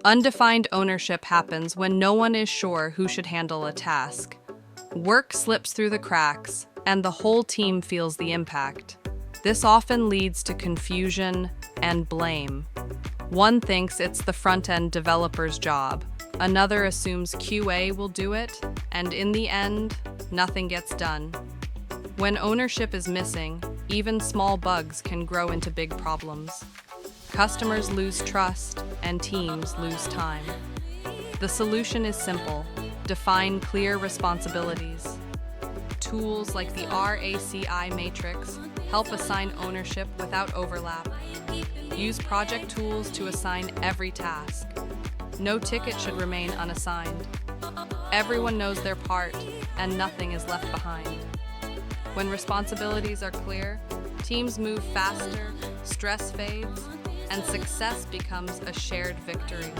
Undefined ownership happens when no one is sure who should handle a task. Work slips through the cracks, and the whole team feels the impact. This often leads to confusion and blame. One thinks it's the front-end developer's job. Another assumes QA will do it, and in the end, nothing gets done. When ownership is missing, even small bugs can grow into big problems. Customers lose trust, and teams lose time. The solution is simple: define clear responsibilities. Tools like the RACI matrix help assign ownership without overlap. Use project tools to assign every task. No ticket should remain unassigned. Everyone knows their part, and nothing is left behind. When responsibilities are clear, teams move faster, stress fades, and success becomes a shared victory.